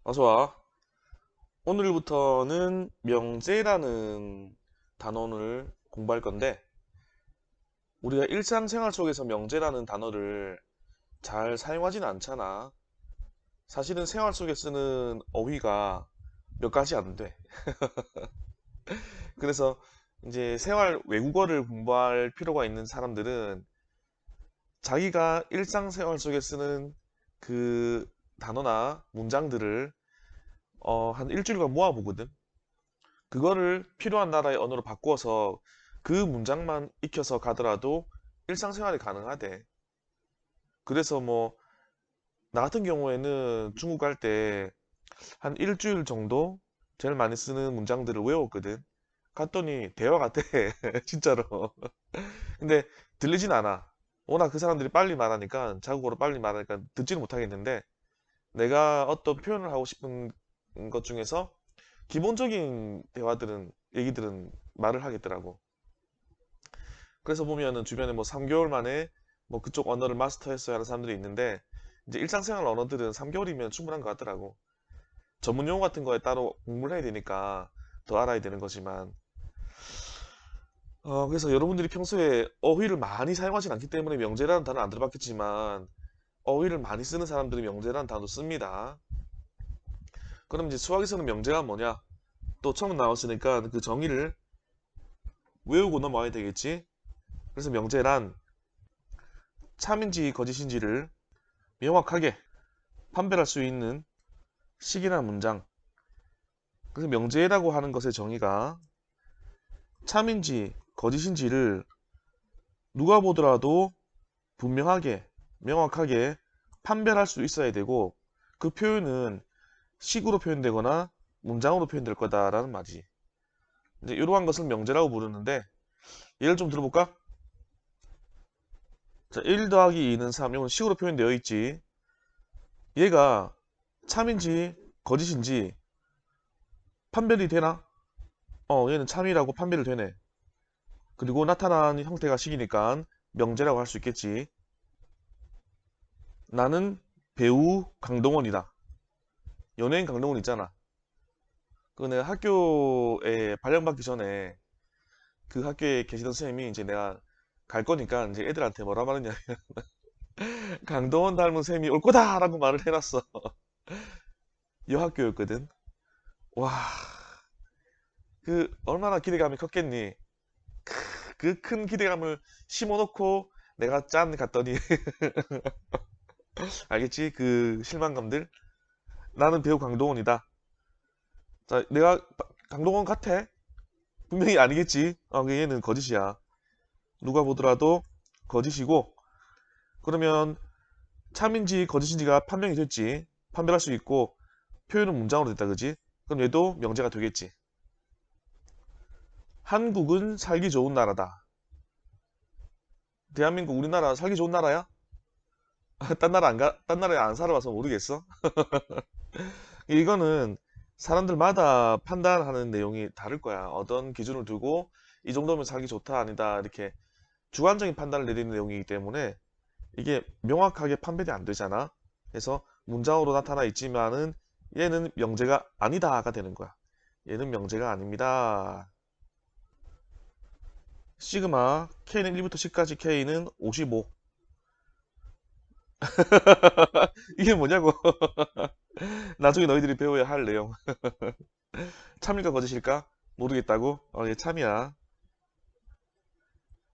어서와. 오늘부터는 명제라는 단어를 공부할 건데, 우리가 일상생활 속에서 명제라는 단어를 잘 사용하진 않잖아. 사실은 생활 속에 쓰는 어휘가 몇 가지 안 돼. 그래서 이제 생활 외국어를 공부할 필요가 있는 사람들은 자기가 일상생활 속에 쓰는 그 단어나 문장들을 한 일주일간 모아보거든. 그거를 필요한 나라의 언어로 바꿔서 그 문장만 익혀서 가더라도 일상생활이 가능하대. 그래서 뭐, 나 같은 경우에는 중국 갈 때 한 일주일 정도 제일 많이 쓰는 문장들을 외웠거든. 갔더니 대화 같아. 진짜로. 근데 들리진 않아. 워낙 그 사람들이 빨리 말하니까, 자국어로 빨리 말하니까 듣지는 못하겠는데, 내가 어떤 표현을 하고 싶은 것 중에서 기본적인 대화들은, 얘기들은 말을 하겠더라고. 그래서 보면은 주변에 뭐 3개월 만에 뭐 그쪽 언어를 마스터했어야 하는 사람들이 있는데 이제 일상생활 언어들은 3개월이면 충분한 것 같더라고. 전문 용어 같은 거에 따로 공부를 해야 되니까 더 알아야 되는 거지만 그래서 여러분들이 평소에 어휘를 많이 사용하진 않기 때문에 명제라는 단어 안 들어봤겠지만 어휘를 많이 쓰는 사람들이 명제라는 단어 씁니다. 그럼 이제 수학에서는 명제가 뭐냐? 또 처음 나왔으니까 그 정의를 외우고 넘어와야 되겠지? 그래서 명제란 참인지 거짓인지를 명확하게 판별할 수 있는 식이나 문장. 그래서 명제라고 하는 것의 정의가 참인지 거짓인지를 누가 보더라도 분명하게, 명확하게 판별할 수 있어야 되고 그 표현은 식으로 표현되거나 문장으로 표현될 거다라는 말이지. 이제 이러한 것을 명제라고 부르는데 예를 좀 들어볼까? 자, 1 더하기 2는 3. 이건 식으로 표현되어 있지. 얘가 참인지 거짓인지 판별이 되나? 얘는 참이라고 판별이 되네. 그리고 나타나는 형태가 식이니까 명제라고 할 수 있겠지. 나는 배우 강동원이다. 연예인 강동원 있잖아. 그 내가 학교에 발령받기 전에 그 학교에 계시던 선생님이 이제 내가 갈 거니까 이제 애들한테 뭐라 말하냐. 강동원 닮은 쌤이 올 거다라고 말을 해놨어. 여학교였거든. 와, 그 얼마나 기대감이 컸겠니. 그 큰 기대감을 심어놓고 내가 짠 갔더니 알겠지? 그 실망감들. 나는 배우 강동원이다. 자, 내가 강동원 같아? 분명히 아니겠지. 그 얘는 거짓이야. 누가 보더라도 거짓이고, 그러면 참인지 거짓인지가 판명이 됐지. 판별할 수 있고, 표현은 문장으로 됐다, 그지? 그럼 얘도 명제가 되겠지. 한국은 살기 좋은 나라다. 대한민국 우리나라 살기 좋은 나라야? 딴 나라에 안 살아봐서 모르겠어. 이거는 사람들마다 판단하는 내용이 다를 거야. 어떤 기준을 두고 이 정도면 살기 좋다, 아니다, 이렇게 주관적인 판단을 내리는 내용이기 때문에 이게 명확하게 판별이 안 되잖아. 그래서 문장으로 나타나 있지만은 얘는 명제가 아니다가 되는 거야. 얘는 명제가 아닙니다. 시그마 K는 1부터 10까지 K는 55. 이게 뭐냐고. 나중에 너희들이 배워야 할 내용. 참일까 거짓일까? 모르겠다고? 얘 참이야.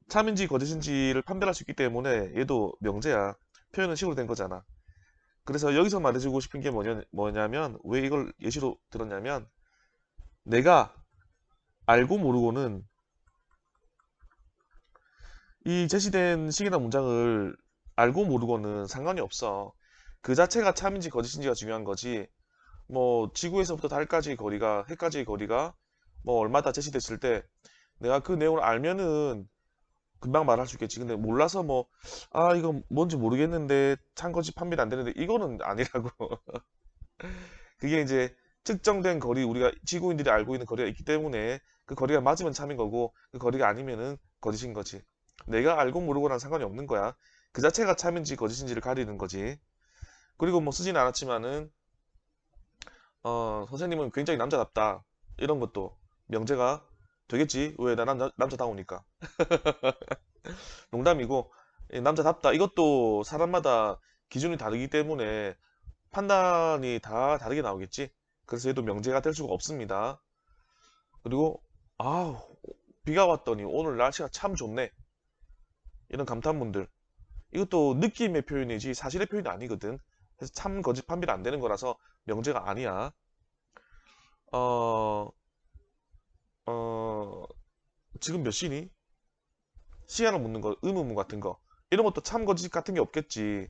참인지 거짓인지를 판별할 수 있기 때문에 얘도 명제야. 표현은 식으로 된 거잖아. 그래서 여기서 말해주고 싶은 게 뭐냐면 왜 이걸 예시로 들었냐면 내가 알고 모르고는 이 제시된 식이나 문장을 알고 모르고는 상관이 없어. 그 자체가 참인지 거짓인지가 중요한 거지. 뭐 지구에서부터 달까지 거리가, 해까지 거리가 뭐 얼마다 제시됐을 때 내가 그 내용을 알면은 금방 말할 수 있겠지. 근데 몰라서 뭐, 이거 뭔지 모르겠는데 참거지 판별이 안 되는데 이거는 아니라고. 그게 이제 측정된 거리, 우리가 지구인들이 알고 있는 거리가 있기 때문에 그 거리가 맞으면 참인 거고 그 거리가 아니면은 거짓인 거지. 내가 알고 모르고랑 상관이 없는 거야. 그 자체가 참인지 거짓인지를 가리는 거지. 그리고 뭐 쓰진 않았지만은 선생님은 굉장히 남자답다. 이런 것도 명제가 되겠지. 왜? 나 남자다우니까. 농담이고, 남자답다. 이것도 사람마다 기준이 다르기 때문에 판단이 다 다르게 나오겠지. 그래서 얘도 명제가 될 수가 없습니다. 그리고, 아우, 비가 왔더니 오늘 날씨가 참 좋네. 이런 감탄문들. 이것도 느낌의 표현이지 사실의 표현이 아니거든. 그래서 참 거짓 판별 안 되는 거라서 명제가 아니야. 어, 어, 지금 몇 시니? 시간을 묻는 거, 의문문 같은 거. 이런 것도 참 거짓 같은 게 없겠지.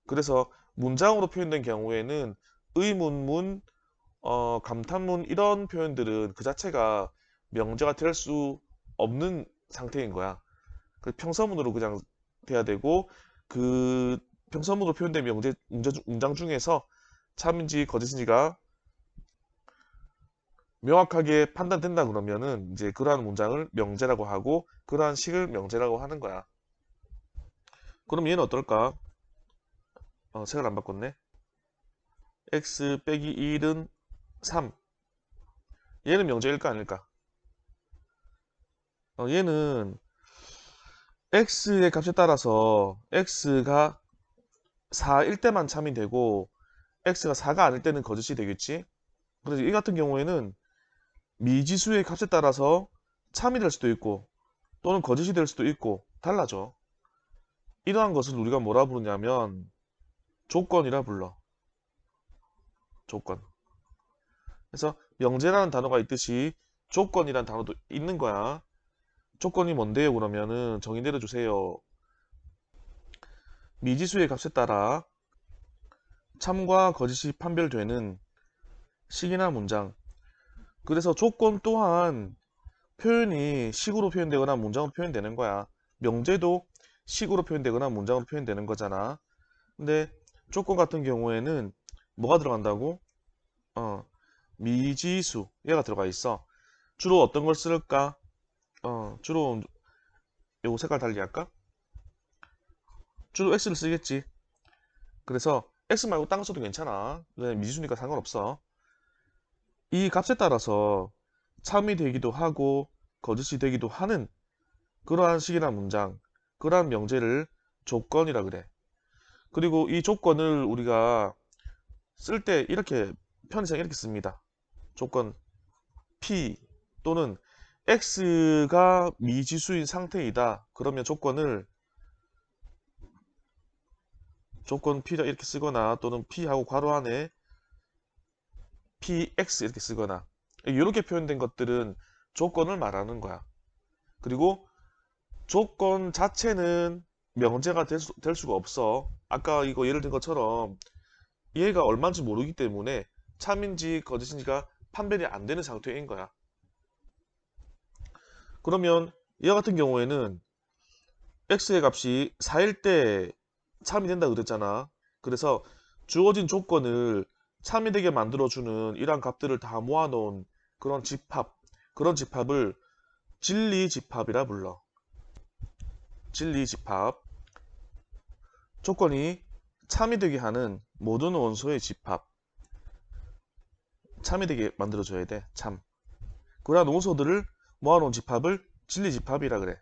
그래서 문장으로 표현된 경우에는 의문문, 감탄문 이런 표현들은 그 자체가 명제가 될 수 없는 상태인 거야. 그 평서문으로 그냥 돼야 되고 그 평서문으로 표현된 문장 중에서 참인지 거짓인지가 명확하게 판단된다 그러면은 이제 그러한 문장을 명제라고 하고 그러한 식을 명제라고 하는 거야. 그럼 얘는 어떨까? 색을 안 바꿨네. x 빼기 1은 3. 얘는 명제일까 아닐까? 얘는 x의 값에 따라서 x가 4일 때만 참이 되고 x가 4가 아닐 때는 거짓이 되겠지? 그래서 이 같은 경우에는 미지수의 값에 따라서 참이 될 수도 있고 또는 거짓이 될 수도 있고 달라져. 이러한 것을 우리가 뭐라 부르냐면 조건이라 불러. 조건. 그래서 명제라는 단어가 있듯이 조건이라는 단어도 있는 거야. 조건이 뭔데요? 그러면은 정의 내려주세요. 미지수의 값에 따라 참과 거짓이 판별되는 식이나 문장. 그래서 조건 또한 표현이 식으로 표현되거나 문장으로 표현되는 거야. 명제도 식으로 표현되거나 문장으로 표현되는 거잖아. 근데 조건 같은 경우에는 뭐가 들어간다고? 미지수 얘가 들어가 있어. 주로 어떤 걸 쓸까? 주로 요거 색깔 달리 할까? 주로 x를 쓰겠지. 그래서 x 말고 딴 거 써도 괜찮아. 왜? 미지수니까 상관없어. 이 값에 따라서 참이 되기도 하고 거짓이 되기도 하는 그러한 식이나 문장, 그러한 명제를 조건이라 그래. 그리고 이 조건을 우리가 쓸 때 이렇게 편의상 이렇게 씁니다. 조건 P 또는 X가 미지수인 상태이다. 그러면 조건 P다 이렇게 쓰거나 또는 P하고 괄호 안에 PX 이렇게 쓰거나 이렇게 표현된 것들은 조건을 말하는 거야. 그리고 조건 자체는 명제가 될 수가 없어. 아까 이거 예를 든 것처럼 얘가 얼마인지 모르기 때문에 참인지 거짓인지가 판별이 안 되는 상태인 거야. 그러면 얘 같은 경우에는 x의 값이 4일 때 참이 된다 그랬잖아. 그래서 주어진 조건을 참이 되게 만들어주는 이러한 값들을 다 모아놓은 그런 집합, 그런 집합을 진리집합이라 불러. 진리집합. 조건이 참이 되게 하는 모든 원소의 집합. 참이 되게 만들어줘야 돼. 참. 그러한 원소들을 모아놓은 집합을 진리집합이라 그래.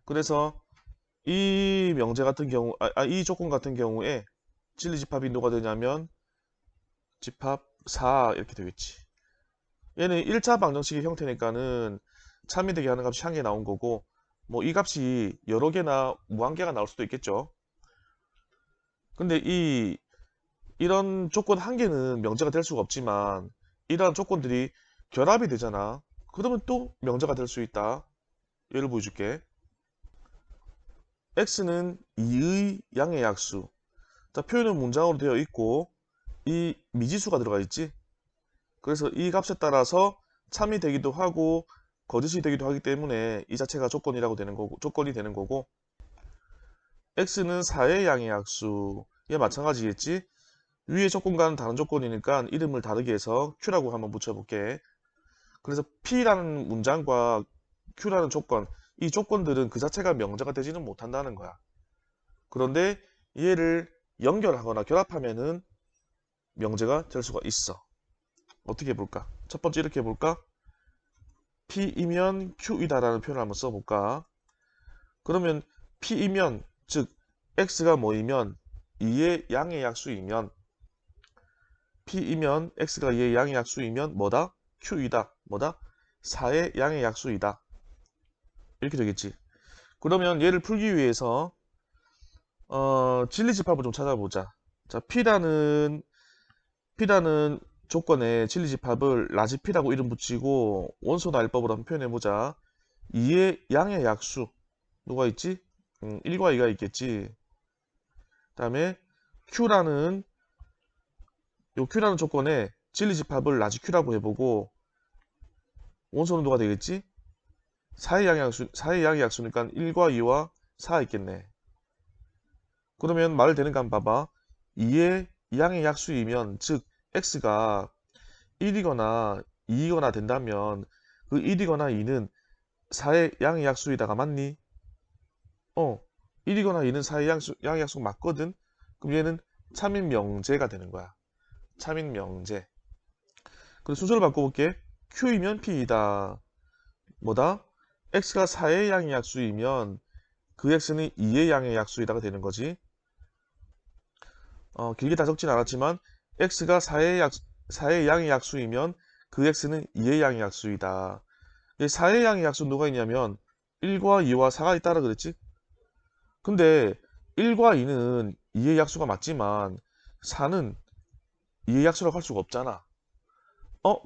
그래서 이 명제 같은 경우, 이 조건 같은 경우에 진리집합이 누가 되냐면 집합 4 이렇게 되겠지. 얘는 1차 방정식의 형태니까는 참이 되게 하는 값이 한 개 나온 거고 뭐 이 값이 여러 개나 무한개가 나올 수도 있겠죠. 근데 이런 조건 한 개는 명제가 될 수가 없지만 이러한 조건들이 결합이 되잖아. 그러면 또 명제가 될 수 있다. 예를 보여줄게. x는 2의 양의 약수. 자, 표현은 문장으로 되어 있고 이 미지수가 들어가 있지. 그래서 이 값에 따라서 참이 되기도 하고 거짓이 되기도 하기 때문에 이 자체가 조건이 되는 거고 x는 4의 양의 약수. 얘 마찬가지겠지. 위의 조건과는 다른 조건이니까 이름을 다르게 해서 q라고 한번 붙여볼게. 그래서 p라는 문장과 q라는 조건, 이 조건들은 그 자체가 명제가 되지는 못한다는 거야. 그런데 얘를 연결하거나 결합하면은 명제가 될 수가 있어. 어떻게 해볼까? 첫 번째 이렇게 해볼까? P이면 Q이다라는 표현을 한번 써볼까? 그러면 P이면, 즉 X가 뭐이면 2의 양의 약수이면, P이면 X가 2의 양의 약수이면 뭐다? Q이다. 뭐다? 4의 양의 약수이다. 이렇게 되겠지. 그러면 얘를 풀기 위해서 진리집합을 좀 찾아보자. 자, P라는 조건에 진리집합을 라지 P라고 이름 붙이고 원소 나일법으로 한번 표현해보자. 2의 양의 약수 누가 있지? 1과 2가 있겠지. 그 다음에 Q라는 조건에 진리집합을 라지 Q라고 해보고 원소는 누가 되겠지? 4의 양의 약수니까 1과 2와 4가 있겠네. 그러면 말 되는가 한번 봐봐. 2의 양의 약수이면, 즉 x가 1이거나 2이거나 된다면 그 1이거나 2는 4의 양의 약수이다가 맞니? 1이거나 2는 4의 양의 약수 맞거든? 그럼 얘는 참인 명제가 되는 거야. 참인 명제. 그리고 순서를 바꿔볼게. q이면 p이다. 뭐다? x가 4의 양의 약수이면 그 x는 2의 양의 약수이다가 되는 거지. 길게 다 적진 않았지만 x가 4의 양의 약수이면 그 x는 2의 양의 약수이다. 4의 양의 약수는 누가 있냐면 1과 2와 4가 있다라 그랬지? 근데 1과 2는 2의 약수가 맞지만 4는 2의 약수라고 할 수가 없잖아.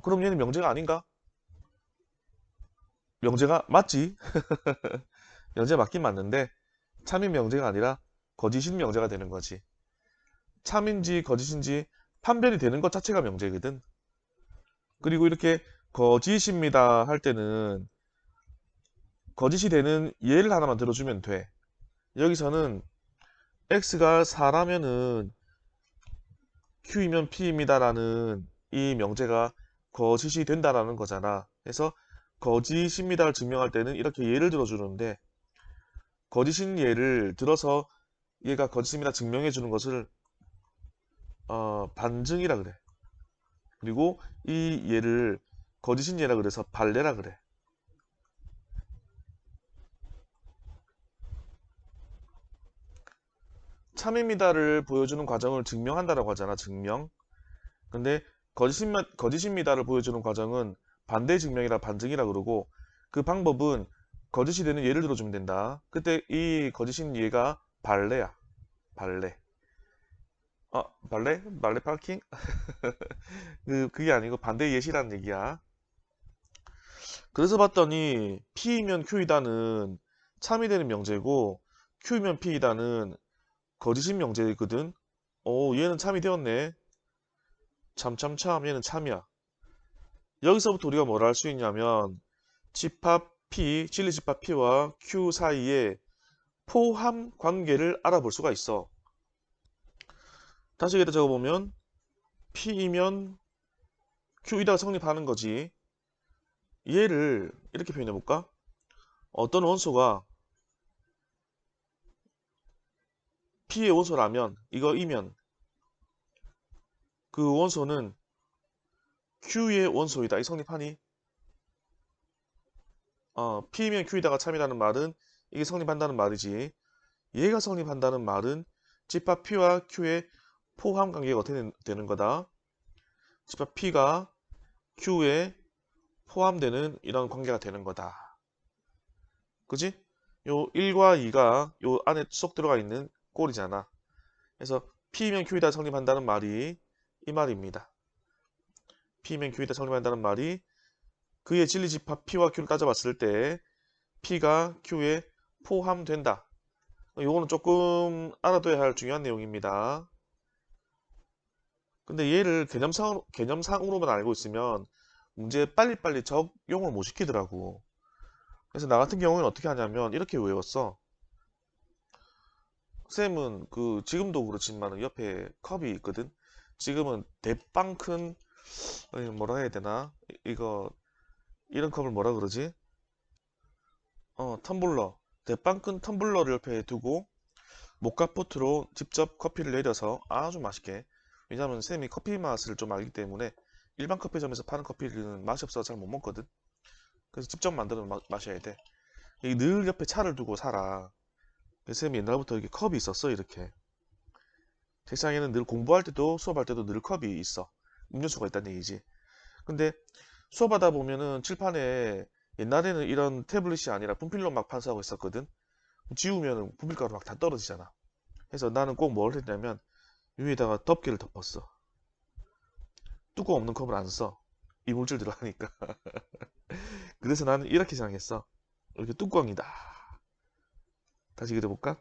그럼 얘는 명제가 아닌가? 명제가 맞지? 명제 맞긴 맞는데 참인 명제가 아니라 거짓인 명제가 되는 거지. 참인지 거짓인지 판별이 되는 것 자체가 명제거든. 그리고 이렇게 거짓입니다 할 때는 거짓이 되는 예를 하나만 들어주면 돼. 여기서는 x가 4라면은 q이면 p입니다라는 이 명제가 거짓이 된다라는 거잖아. 그래서 거짓입니다를 증명할 때는 이렇게 예를 들어주는데 거짓인 예를 들어서 얘가 거짓입니다 증명해 주는 것을 반증이라 그래. 그리고 이 예를 거짓인 예라 그래서 발례라 그래. 참입니다를 보여주는 과정을 증명한다라고 하잖아. 증명. 근데 거짓입니다를 보여주는 과정은 반대 증명이라 반증이라 그러고 그 방법은 거짓이 되는 예를 들어주면 된다. 그때 이 거짓인 예가 발레야. 발레. 발레? 발레 파킹? 그게 아니고 반대 예시라는 얘기야. 그래서 봤더니 P이면 Q이다는 참이 되는 명제고 Q이면 P이다는 거짓인 명제거든. 얘는 참이 되었네. 참 얘는 참이야. 여기서부터 우리가 뭘 할 수 있냐면 집합 P, 진리 집합 P와 Q 사이의 포함 관계를 알아볼 수가 있어. 다시 여기다 적어보면 P이면 Q이다가 성립하는 거지. 얘를 이렇게 표현해 볼까? 어떤 원소가 P의 원소라면 이거이면 그 원소는 Q의 원소이다. 이 성립하니? P면 Q이다가 참이라는 말은 이게 성립한다는 말이지. 얘가 성립한다는 말은 집합 P와 Q의 포함 관계가 어떻게 되는 거다? 집합 P가 Q에 포함되는 이런 관계가 되는 거다. 그지? 요 1과 2가 요 안에 쏙 들어가 있는 꼴이잖아. 그래서 P면 Q이다 성립한다는 말이 이 말입니다. P면 Q이다 성립한다는 말이 그의 진리집합 P와 Q를 따져봤을 때 P가 Q에 포함된다. 요거는 조금 알아둬야 할 중요한 내용입니다. 근데 얘를 개념상으로만 알고 있으면 문제에 빨리빨리 적용을 못 시키더라고. 그래서 나 같은 경우는 어떻게 하냐면 이렇게 외웠어. 쌤은 지금도 그렇지만 옆에 컵이 있거든. 지금은 대빵 큰 뭐라 해야 되나? 이런 컵을 뭐라 그러지? 텀블러. 대빵 큰 텀블러를 옆에 두고 모카포트로 직접 커피를 내려서 아주 맛있게. 왜냐하면 쌤이 커피 맛을 좀 알기 때문에 일반 커피점에서 파는 커피는 맛이 없어서 잘 못 먹거든. 그래서 직접 만들어 마셔야 돼. 늘 옆에 차를 두고 살아. 그래서 쌤이 옛날부터 이렇게 컵이 있었어. 이렇게 책상에는 늘 공부할 때도 수업할 때도 늘 컵이 있어. 음료수가 있다는 얘기지. 근데 수업하다 보면은 칠판에 옛날에는 이런 태블릿이 아니라 분필로 막 판사하고 있었거든. 지우면은 분필가루 막 다 떨어지잖아. 그래서 나는 꼭 뭘 했냐면 위에다가 덮개를 덮었어. 뚜껑 없는 컵을 안 써. 이물질 들어가니까. 그래서 나는 이렇게 생각했어. 이렇게 뚜껑이다. 다시 그려볼까?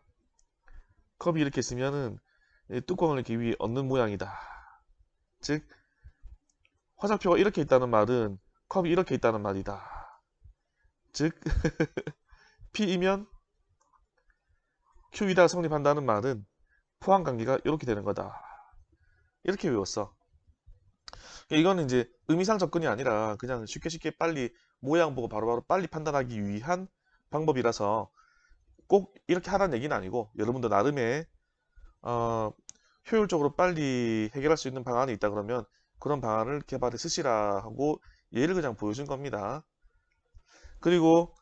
컵이 이렇게 있으면은 이 뚜껑을 이렇게 위에 얹는 모양이다. 즉 화살표가 이렇게 있다는 말은 컵이 이렇게 있다는 말이다. 즉 P이면 Q이다 성립한다는 말은 포항관계가 이렇게 되는 거다. 이렇게 외웠어. 이거는 이제 의미상 접근이 아니라 그냥 쉽게 빨리 모양 보고 바로바로 빨리 판단하기 위한 방법이라서 꼭 이렇게 하라는 얘기는 아니고 여러분도 나름의 효율적으로 빨리 해결할 수 있는 방안이 있다 그러면 그런 방안을 개발해 쓰시라 하고 예를 그냥 보여준 겁니다. 그리고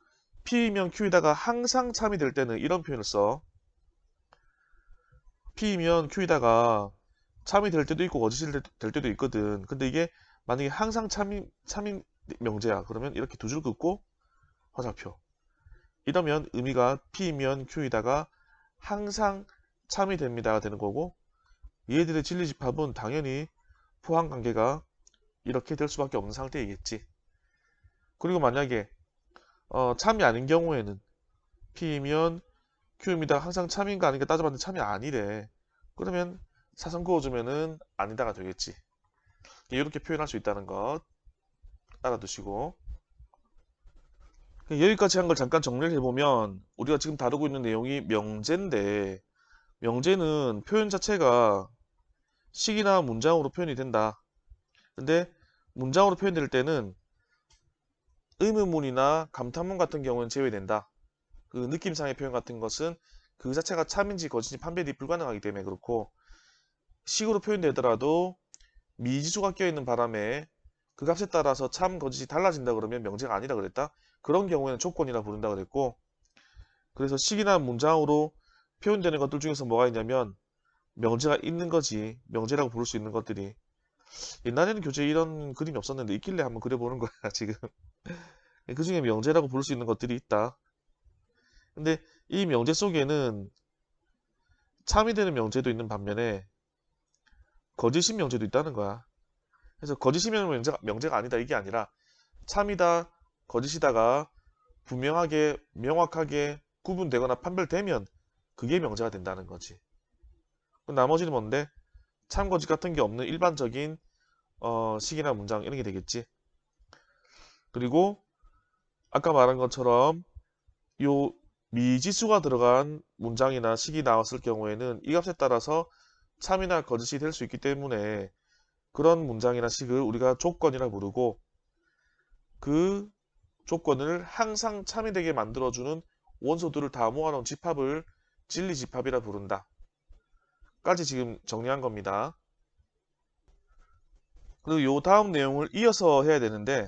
P이면 Q이다가 항상 참이 될 때는 이런 표현을 써. P이면 Q이다가 참이 될 때도 있고 거짓이 될 때도 있거든. 근데 이게 만약에 항상 참인 명제야. 그러면 이렇게 두 줄 긋고 화살표. 이러면 의미가 P이면 Q이다가 항상 참이 됩니다가 되는 거고 얘들의 진리집합은 당연히 포항관계가 이렇게 될 수밖에 없는 상태이겠지. 그리고 만약에 참이 아닌 경우에는 P이면 Q입니다. 항상 참인가 아닌가 따져봤는데 참이 아니래. 그러면 사선 그어주면은 아니다가 되겠지. 이렇게 표현할 수 있다는 것 알아두시고 여기까지 한 걸 잠깐 정리를 해보면 우리가 지금 다루고 있는 내용이 명제인데 명제는 표현 자체가 식이나 문장으로 표현이 된다. 근데 문장으로 표현될 때는 의문문이나 감탄문 같은 경우는 제외된다. 그 느낌상의 표현 같은 것은 그 자체가 참인지 거짓인지 판별이 불가능하기 때문에 그렇고 식으로 표현되더라도 미지수가 껴있는 바람에 그 값에 따라서 참 거짓이 달라진다 그러면 명제가 아니라 그랬다. 그런 경우에는 조건이라 부른다 그랬고 그래서 식이나 문장으로 표현되는 것들 중에서 뭐가 있냐면 명제가 있는 거지. 명제라고 부를 수 있는 것들이 옛날에는 교재에 이런 그림이 없었는데 있길래 한번 그려보는 거야 지금. 그 중에 명제라고 부를 수 있는 것들이 있다. 근데 이 명제 속에는 참이 되는 명제도 있는 반면에 거짓인 명제도 있다는 거야. 그래서 거짓이면 명제가 아니다 이게 아니라 참이다 거짓이다가 분명하게 명확하게 구분되거나 판별되면 그게 명제가 된다는 거지. 나머지는 뭔데? 참 거짓 같은 게 없는 일반적인 식이나 문장 이런 게 되겠지. 그리고 아까 말한 것처럼 요 미지수가 들어간 문장이나 식이 나왔을 경우에는 이 값에 따라서 참이나 거짓이 될 수 있기 때문에 그런 문장이나 식을 우리가 조건이라 부르고 그 조건을 항상 참이 되게 만들어주는 원소들을 다 모아놓은 집합을 진리집합이라 부른다. 까지 지금 정리한 겁니다. 그리고 요 다음 내용을 이어서 해야 되는데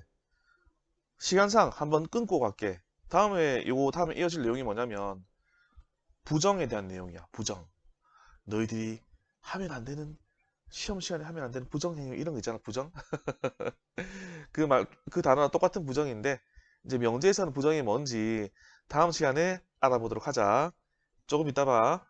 시간상 한번 끊고 갈게. 다음에 이어질 내용이 뭐냐면 부정에 대한 내용이야. 부정. 너희들이 하면 안 되는 시험 시간에 하면 안 되는 부정행위 이런 거 있잖아. 부정. 그 단어랑 똑같은 부정인데 이제 명제에서는 부정이 뭔지 다음 시간에 알아보도록 하자. 조금 이따 봐.